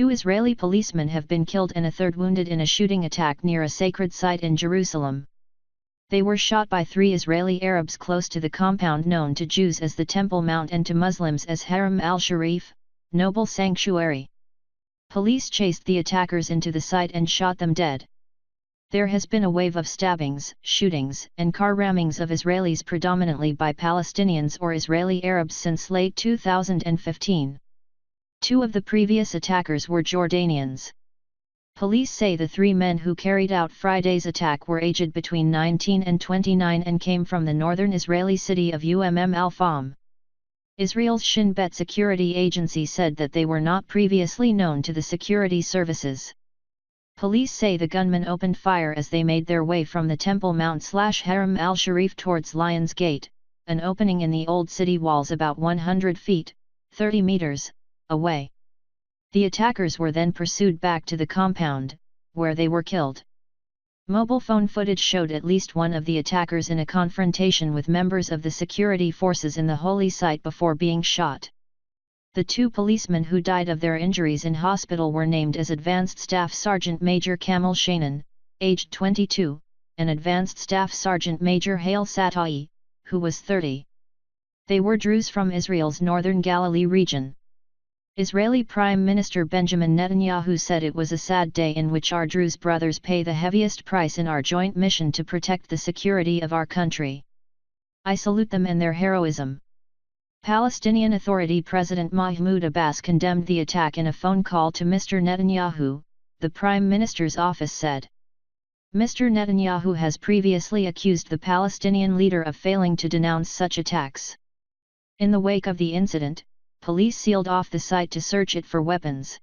2 Israeli policemen have been killed and a third wounded in a shooting attack near a sacred site in Jerusalem. They were shot by 3 Israeli Arabs close to the compound known to Jews as the Temple Mount and to Muslims as Haram al-Sharif, noble sanctuary. Police chased the attackers into the site and shot them dead. There has been a wave of stabbings, shootings, and car rammings of Israelis predominantly by Palestinians or Israeli Arabs since late 2015. 2 of the previous attackers were Jordanians. Police say the 3 men who carried out Friday's attack were aged between 19 and 29 and came from the northern Israeli city of Al-Fam. Israel's Shin Bet security agency said that they were not previously known to the security services. Police say the gunmen opened fire as they made their way from the Temple Mount/Haram al-Sharif towards Lion's Gate, an opening in the old city walls about 100 feet, 30 meters, away. The attackers were then pursued back to the compound, where they were killed. Mobile phone footage showed at least one of the attackers in a confrontation with members of the security forces in the holy site before being shot. The 2 policemen who died of their injuries in hospital were named as Advanced Staff Sergeant Major Kamal Shainan, aged 22, and Advanced Staff Sergeant Major Hale Satai, who was 30. They were Druze from Israel's northern Galilee region. Israeli Prime Minister Benjamin Netanyahu said it was a sad day in which our Druze brothers pay the heaviest price in our joint mission to protect the security of our country. I salute them and their heroism. Palestinian Authority President Mahmoud Abbas condemned the attack in a phone call to Mr. Netanyahu, the Prime Minister's office said. Mr. Netanyahu has previously accused the Palestinian leader of failing to denounce such attacks. In the wake of the incident, police sealed off the site to search it for weapons.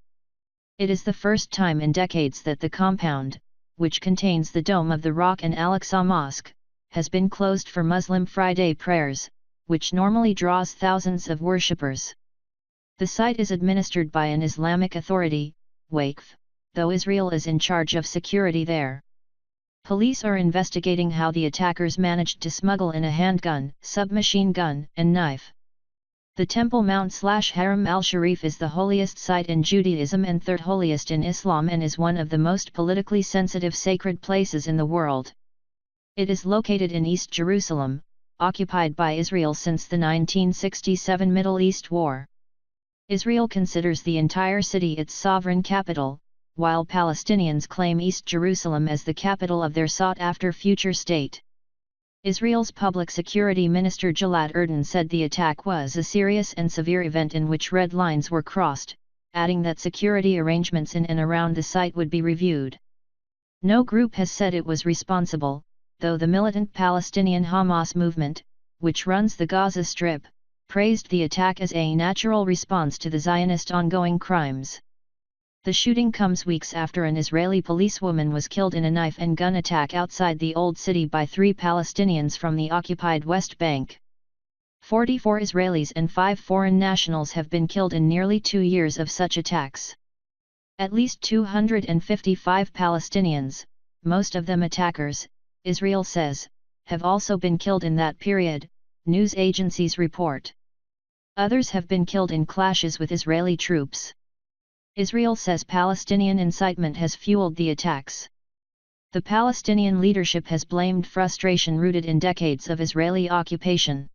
It is the first time in decades that the compound, which contains the Dome of the Rock and Al-Aqsa Mosque, has been closed for Muslim Friday prayers, which normally draws thousands of worshippers. The site is administered by an Islamic authority, Waqf, though Israel is in charge of security there. Police are investigating how the attackers managed to smuggle in a handgun, submachine gun, and knife. The Temple Mount/Haram al-Sharif is the holiest site in Judaism and third holiest in Islam and is one of the most politically sensitive sacred places in the world. It is located in East Jerusalem, occupied by Israel since the 1967 Middle East War. Israel considers the entire city its sovereign capital, while Palestinians claim East Jerusalem as the capital of their sought-after future state. Israel's Public Security Minister Gilad Erdan said the attack was a serious and severe event in which red lines were crossed, adding that security arrangements in and around the site would be reviewed. No group has said it was responsible, though the militant Palestinian Hamas movement, which runs the Gaza Strip, praised the attack as a natural response to the Zionist ongoing crimes. The shooting comes weeks after an Israeli policewoman was killed in a knife and gun attack outside the Old City by 3 Palestinians from the occupied West Bank. 44 Israelis and 5 foreign nationals have been killed in nearly 2 years of such attacks. At least 255 Palestinians, most of them attackers, Israel says, have also been killed in that period, news agencies report. Others have been killed in clashes with Israeli troops. Israel says Palestinian incitement has fueled the attacks. The Palestinian leadership has blamed frustration rooted in decades of Israeli occupation.